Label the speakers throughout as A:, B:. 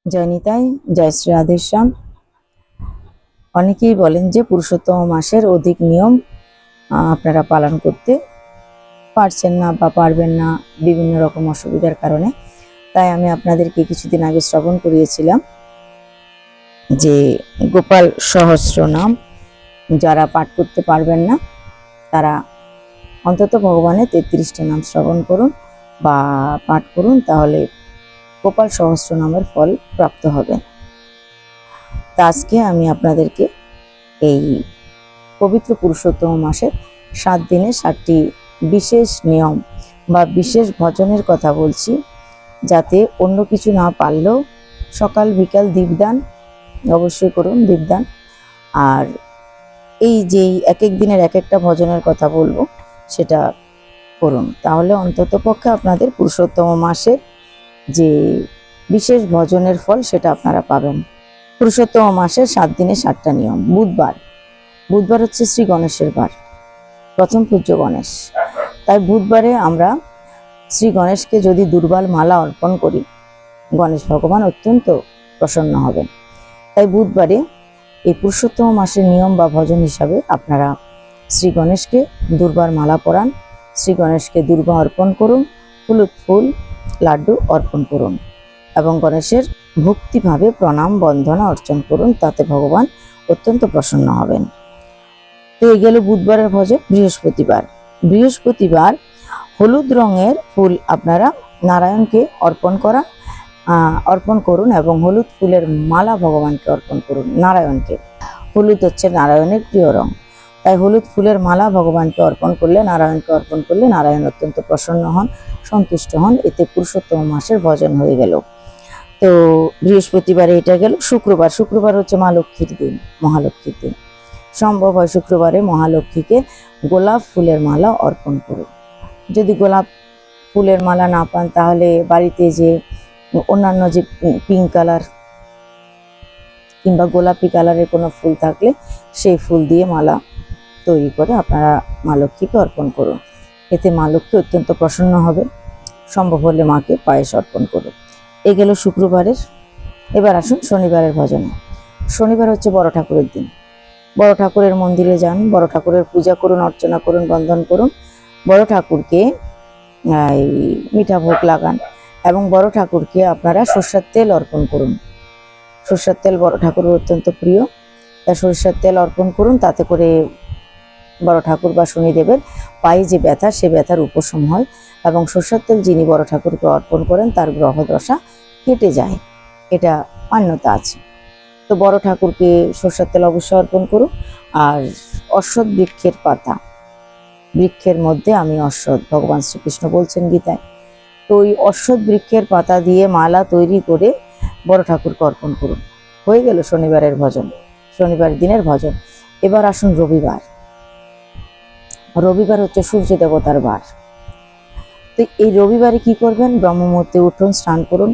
A: জয় নিতাই, জয় শ্রী রাধেশ্যাম। অনেকেই বলেন যে পুরুষোত্তম মাসের অধিক নিয়ম আপনারা পালন করতে পারছেন না বা পারবেন না বিভিন্ন রকম অসুবিধার কারণে। তাই আমি আপনাদেরকে কিছুদিন আগে শ্রবণ করিয়েছিলাম যে গোপাল সহস্র নাম যারা পাঠ করতে পারবেন না তারা অন্তত ভগবানের 33টা নাম শ্রবণ করুন বা পাঠ করুন, তাহলে গোপাল সহস্র নামের ফল প্রাপ্ত হবেন। তা আজকে আমি আপনাদেরকে এই পবিত্র পুরুষোত্তম মাসের 7 দিনে 7টি বিশেষ নিয়ম বা বিশেষ ভজনের কথা বলছি, যাতে অন্য কিছু না পারলেও সকাল বিকাল দীপদান অবশ্যই করুন, দীপদান। আর এই যে এক এক দিনের এক একটা ভজনের কথা বলবো সেটা করুন, তাহলে অন্তত পক্ষে আপনাদের পুরুষোত্তম মাসের যে বিশেষ ভজনের ফল সেটা আপনারা পাবেন। পুরুষোত্তম মাসের 7 দিনে 7টা নিয়ম। বুধবার হচ্ছে শ্রী গণেশের বার, প্রথম পূজ্য গণেশ। তাই বুধবারে আমরা শ্রী গণেশকে যদি দুর্বাল মালা অর্পণ করি, গণেশ ভগবান অত্যন্ত প্রসন্ন হবেন। তাই বুধবারে এই পুরুষোত্তম মাসের নিয়ম বা ভজন হিসাবে আপনারা শ্রী গণেশকে দুর্বার মালা পরান, শ্রী গণেশকে দুর্বা অর্পণ করুন, হলুদ ফুল লাড্ডু অর্পণ করুন এবং গণেশের ভক্তিভাবে প্রণাম বন্দনা অর্চন করুন, তাতে ভগবান অত্যন্ত প্রসন্ন হবেন। তো এই গেল বুধবারের ভজন। বৃহস্পতিবার হলুদ রঙের ফুল আপনারা নারায়ণকে অর্পণ করুন এবং হলুদ ফুলের মালা ভগবানকে অর্পণ করুন। নারায়ণকে, হলুদ হচ্ছে নারায়ণের প্রিয় রং, তাই হলুদ ফুলের মালা ভগবানকে অর্পণ করলে, নারায়ণকে অর্পণ করলে নারায়ণ অত্যন্ত প্রসন্ন হন, সন্তুষ্ট হন। এতে পুরুষোত্তম মাসের ভজন হয়ে গেল। তো বৃহস্পতিবারে এটা গেল। শুক্রবার হচ্ছে মা লক্ষ্মীর দিন, মহালক্ষ্মীর দিন। সম্ভব হয় শুক্রবারে মহালক্ষ্মীকে গোলাপ ফুলের মালা অর্পণ করুন। যদি গোলাপ ফুলের মালা না পান, তাহলে বাড়িতে যে অন্যান্য যে পিঙ্ক কালার কিংবা গোলাপি কালারের কোনো ফুল থাকলে সেই ফুল দিয়ে মালা তৈরি করে আপনারা মা লক্ষ্মীকে অর্পণ করুন। এতে মা লক্ষ্মী অত্যন্ত প্রসন্ন হবে। সম্ভব হলে মাকে পায়েস অর্পণ করুন। এ গেল শুক্রবারের। এবার আসুন শনিবারের ভজনে। শনিবার হচ্ছে বড় ঠাকুরের দিন। বড় ঠাকুরের মন্দিরে যান, বড় ঠাকুরের পূজা করুন, অর্চনা করুন, বন্দন করুন। বড় ঠাকুরকে মিঠা ভোগ লাগান এবং বড় ঠাকুরকে আপনারা সরষের তেল অর্পণ করুন। সরষের তেল বড় ঠাকুরের অত্যন্ত প্রিয়, তাই সরষের তেল অর্পণ করুন। তাতে করে বড় ঠাকুর বা শনিদেবের পায়ে যে ব্যথা, সে ব্যথার উপশম হয় এবং সরষের তেল যিনি বড় ঠাকুরকে অর্পণ করেন তার গ্রহ দশা কেটে যায়, এটা মান্যতা আছে। তো বড় ঠাকুরকে সরষের তেল অবশ্যই অর্পণ করুন। আর অশ্বত্থ বৃক্ষের পাতা, বৃক্ষের মধ্যে আমি অশ্বত্থ, ভগবান শ্রীকৃষ্ণ বলছেন গীতায়। তো ওই অশ্বত্থ বৃক্ষের পাতা দিয়ে মালা তৈরি করে বড় ঠাকুরকে অর্পণ করুন। হয়ে গেল শনিবারের ভজন, শনিবার দিনের ভজন। এবার আসুন রবিবার। রবিবার হচ্ছে সূর্য দেবতার বার। তো এই রবিবারে কি করবেন? ব্রহ্ম মুহূর্তে উঠুন, স্নান করুন।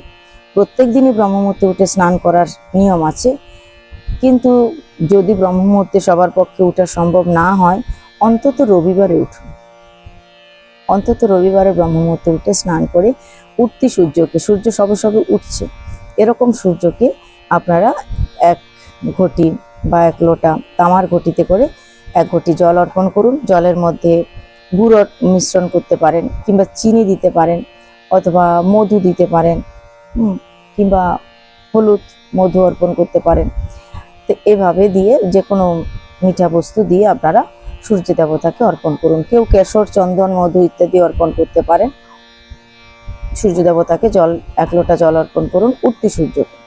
A: প্রত্যেক দিনই ব্রহ্ম মুহূর্তে উঠে স্নান করার নিয়ম আছে, কিন্তু যদি ব্রহ্ম মুহূর্তে সবার পক্ষে ওঠা সম্ভব না হয়, অন্তত রবিবারে উঠুন। অন্তত রবিবারে ব্রহ্ম মুহূর্তে উঠে স্নান করে উঠতি সূর্যকে, সূর্য সবে সবে উঠছে এরকম সূর্যকে আপনারা এক ঘটি বা এক লোটা তামার ঘটিতে করে 1 ঘটি জল অর্পণ করুন। জলের মধ্যে গুড় মিশ্রণ করতে পারেন, কিংবা চিনি দিতে পারেন, অথবা মধু দিতে পারেন, কিংবা হলুদ মধু অর্পণ করতে পারেন। তো এভাবে দিয়ে যে কোনো মিঠা বস্তু দিয়ে আপনারা সূর্য দেবতাকে অর্পণ করুন। কেউ কেশর, চন্দন, মধু ইত্যাদি অর্পণ করতে পারেন। সূর্য দেবতাকে 1 লোটা জল অর্পণ করুন। উঠতি সূর্যকে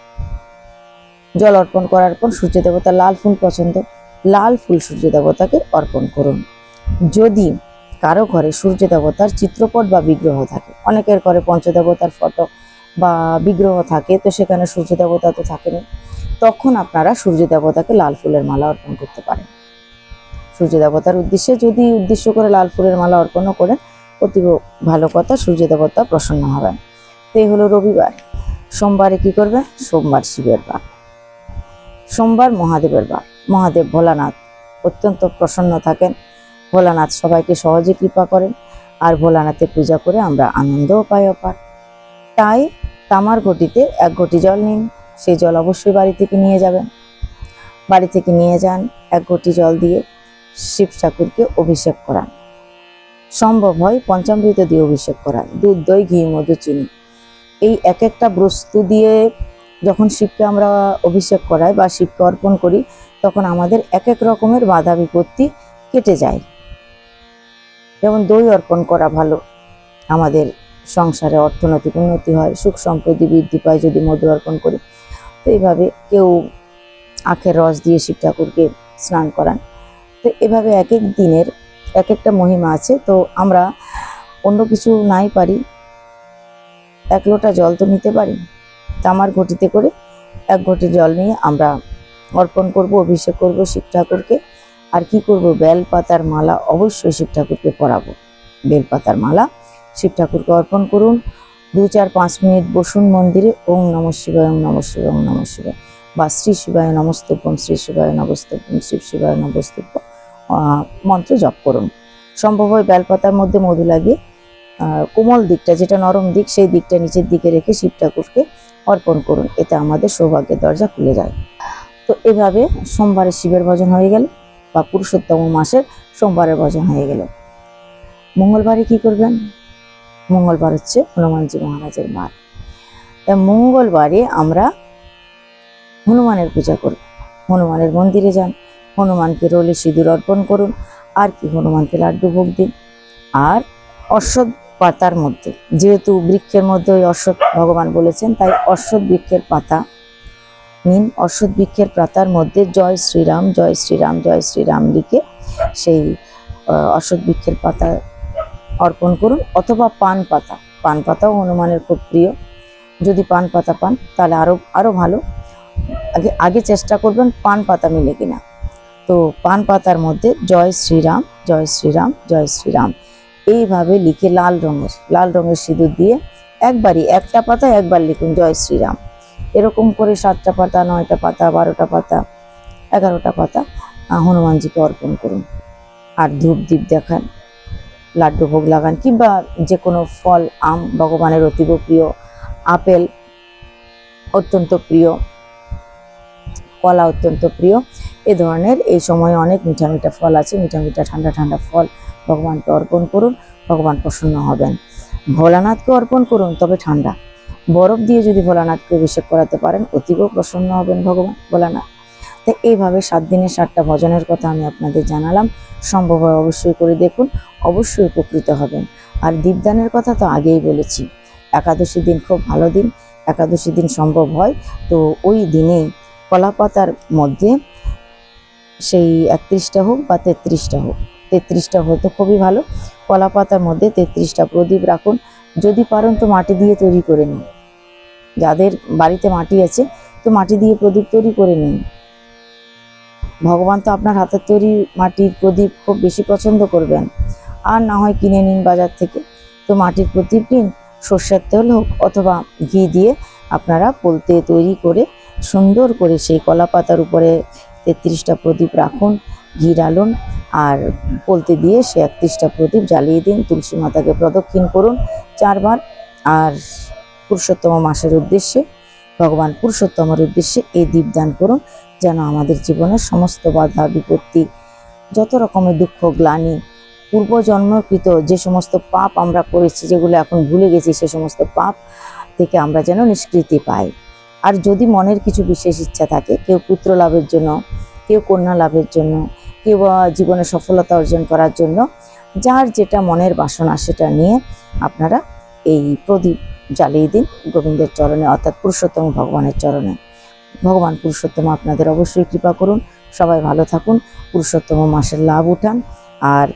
A: জল অর্পণ করার পর সূর্য দেবতা লাল ফুল পছন্দ, লাল ফুল সূর্য দেবতাকে অর্পণ করুন। যদি কারো ঘরে সূর্য দেবতার চিত্রপট বা বিগ্রহ থাকে, অনেকের ঘরে পঞ্চদেবতার ফটো বা বিগ্রহ থাকে, তো সেখানে সূর্য দেবতা তো থাকেনি, তখন আপনারা সূর্য দেবতাকে লাল ফুলের মালা অর্পণ করতে পারেন। সূর্য দেবতার উদ্দেশ্যে যদি উদ্দেশ্য করে লাল ফুলের মালা অর্পণও করেন, অতি ভালো কথা, সূর্য দেবতা প্রসন্ন হবেন। তো এই হলো রবিবার। সোমবারে কি করবেন? সোমবার শিবের বার, সোমবার মহাদেবের বার। মহাদেব ভোলানাথ অত্যন্ত প্রসন্ন থাকেন। ভোলানাথ সবাইকে সহজে কৃপা করেন, আর ভোলানাথের পূজা করে আমরা আনন্দও পাই অপার। তাই তামার ঘটিতে 1 ঘটি জল নিন, সেই জল অবশ্যই বাড়ি থেকে নিয়ে যাবেন। বাড়ি থেকে নিয়ে যান, 1 ঘটি জল দিয়ে শিব ঠাকুরকে অভিষেক করান। সম্ভব হয় পঞ্চামৃত দিয়ে অভিষেক করান, দুধ, দই, ঘি, মধু, চিনি, এই এক একটা বস্তু দিয়ে যখন শিবকে আমরা অভিষেক করাই বা শিবকে অর্পণ করি, তখন আমাদের এক এক রকমের বাধা বিপত্তি কেটে যায়। যেমন দই অর্পণ করা ভালো, আমাদের সংসারে অর্থনৈতিক উন্নতি হয়, সুখ সম্পত্তি বৃদ্ধি পায় যদি মধু অর্পণ করি। তো এইভাবে কেউ আখের রস দিয়ে শিব ঠাকুরকে স্নান করান। তো এভাবে এক এক দিনের এক একটা মহিমা আছে। তো আমরা অন্য কিছু নাই পারি, 1 লোটা জল তো নিতে পারি, তামার ঘটিতে করে 1 ঘটি জল নিয়ে আমরা অর্পণ করব, অভিষেক করব শিব ঠাকুরকে। আর কি করব, বেলপাতার মালা অবশ্যই শিব ঠাকুরকে পরাবো। বেলপাতার মালা শিব ঠাকুরকে অর্পণ করুন। 2, 4, 5 মিনিট বসুন মন্দিরে, ওং নমঃ শিবায়, ওং নমঃ শিবায়, ওং নমঃ শিবায়, বা শ্রী শিবায় নমস্তুভ্যম, শ্রী শিবায় নমস্তুভ্যম, শিব শিবায় নমস্তুভ্যম মন্ত্র জপ করুন। সম্ভব হয় বেলপাতার মধ্যে মধু লাগিয়ে কোমল দিকটা, যেটা নরম দিক, সেই দিকটা নিচের দিকে রেখে শিব ঠাকুরকে অর্পণ করুন। এতে আমাদের সৌভাগ্যের দরজা খুলে যায়। তো এভাবে সোমবারে শিবের ভজন হয়ে গেল, বা পুরুষোত্তম মাসের সোমবারের ভজন হয়ে গেল। মঙ্গলবারে কি করবেন? মঙ্গলবার হচ্ছে হনুমানজি মহারাজের বার। তাই মঙ্গলবারে আমরা হনুমানের পূজা করব। হনুমানের মন্দিরে যান, হনুমানকে রোলে সিঁদুর অর্পণ করুন, আর কি হনুমানকে লাড্ডু ভোগ দিন। আর অশ্বত্থ পাতার মধ্যে, যেহেতু বৃক্ষের মধ্যে ওই অশ্বত্থ ভগবান বলেছেন, তাই অশ্বত্থ বৃক্ষের পাতা নিন। অশ্বত্থ বৃক্ষের পাতার মধ্যে জয় শ্রীরাম, জয় শ্রীরাম, জয় শ্রীরাম লিখে সেই অশ্বত্থ বৃক্ষের পাতা অর্পণ করুন। অথবা পান পাতা, পান পাতাও হনুমানের খুব প্রিয়। যদি পান পাতা পান তাহলে আরো ভালো। আগে চেষ্টা করবেন পান পাতা মিলে কিনা। তো পান পাতার মধ্যে জয় শ্রীরাম, জয় শ্রীরাম, জয় শ্রীরাম এইভাবে লিখে লাল রঙের সিঁদুর দিয়ে একবারই, একটা পাতা একবার লিখুন জয় শ্রীরাম। এরকম করে 7টা পাতা, 9টা পাতা, 12টা পাতা, 11টা পাতা হনুমানজিকে অর্পণ করুন। আর ধূপ দ্বীপ দেখান, লাড্ডু ভোগ লাগান, কিংবা যে কোনো ফল, আম ভগবানের অতীব প্রিয়, আপেল অত্যন্ত প্রিয়, কলা অত্যন্ত প্রিয়। এ ধরনের এই সময়ে অনেক মিঠা মিঠা ফল আছে, মিঠা মিঠা ঠান্ডা ঠান্ডা ফল ভগবানকে অর্পণ করুন, ভগবান প্রসন্ন হবেন। ভোলানাথকে অর্পণ করুন, তবে ঠান্ডা বরফ দিয়ে যদি ভোলানাথকে অভিষেক করাতে পারেন, অতীব প্রসন্ন হবেন ভগবান ভোলানাথ। তাই এইভাবে 7 দিনের 7টা ভজনের কথা আমি আপনাদের জানালাম। সম্ভব হয় অবশ্যই করে দেখুন, অবশ্যই উপকৃত হবেন। আর দীপদানের কথা তো আগেই বলেছি, একাদশী দিন খুব ভালো দিন। একাদশী দিন সম্ভব হয় তো ওই দিনেই কলা পাতার মধ্যে সেই 31টা হোক বা 33টা হোক, 33টা হয়তো খুবই ভালো। কলা পাতার মধ্যে 33টা প্রদীপ রাখুন। যদি পারেন তো মাটি দিয়ে তৈরি করে নিন, যাদের বাড়িতে মাটি আছে তো মাটি দিয়ে প্রদীপ তৈরি করে নিন। ভগবান তো আপনার হাতের তৈরি মাটির প্রদীপ খুব বেশি পছন্দ করবেন। আর না হয় কিনে নিন বাজার থেকে, তো মাটির প্রদীপ নিন, সর্ষের তেল হোক অথবা ঘি দিয়ে আপনারা পোলতে তৈরি করে সুন্দর করে সেই কলা পাতার উপরে 33টা প্রদীপ রাখুন, ঘি ডালুন, আর পোলতে দিয়ে সে 31টা প্রদীপ জ্বালিয়ে দিন। তুলসী মাতাকে প্রদক্ষিণ করুন 4 বার। আর পুরুষোত্তম মাসের উদ্দেশ্যে, ভগবান পুরুষোত্তমের উদ্দেশ্যে এই দীপদান করুন, যেন আমাদের জীবনের সমস্ত বাধা বিপত্তি, যত রকমের দুঃখ গ্লানি, পূর্বজন্মকৃত যে সমস্ত পাপ আমরা করেছি, যেগুলো এখন ভুলে গেছি, সে সমস্ত পাপ থেকে আমরা যেন নিষ্কৃতি পাই। আর যদি মনের কিছু বিশেষ ইচ্ছা থাকে, কেউ পুত্র লাভের জন্য, কেউ কন্যা লাভের জন্য, কেউ জীবনে সফলতা অর্জন করার জন্য, যার যেটা মনের বাসনা সেটা নিয়ে আপনারা এই প্রদীপ জ্বালিয়ে দিন গোবিন্দের চরণে, অর্থাৎ পুরুষোত্তম ভগবানের চরণে। ভগবান পুরুষোত্তম আপনাদের অবশ্যই কৃপা করুন। সবাই ভালো থাকুন, পুরুষোত্তম মাসের লাভ উঠান, আর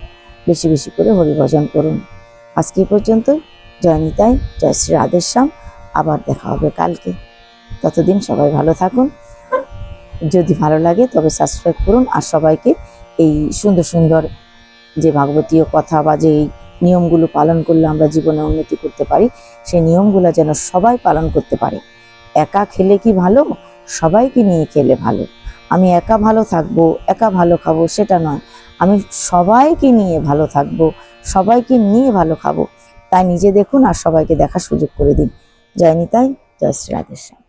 A: বেশি বেশি করে হরিভজন করুন। আজকে পর্যন্তই। জয় নিতাই, জয় শ্রী রাধেশ্যাম। আবার দেখা হবে কালকে। ততদিন সবাই ভালো থাকুন। যদি ভালো লাগে তবে সাবস্ক্রাইব করুন, আর সবাইকে এই সুন্দর সুন্দর যে ভাগবতীয় কথা বা যে নিয়মগুলো পালন করলে আমরা জীবনে উন্নতি করতে পারি, সেই নিয়মগুলো যেন সবাই পালন করতে পারে। একা খেলে কি ভালো, সবাইকে নিয়ে খেলে ভালো। আমি একা ভালো থাকবো, একা ভালো খাবো সেটা নয়, আমি সবাইকে নিয়ে ভালো থাকবো, সবাইকে নিয়ে ভালো খাবো। তাই নিজে দেখুন আর সবাইকে দেখার সুযোগ করে দিন। জয় নিতাই, জয় শ্রী রাধেশ্যাম।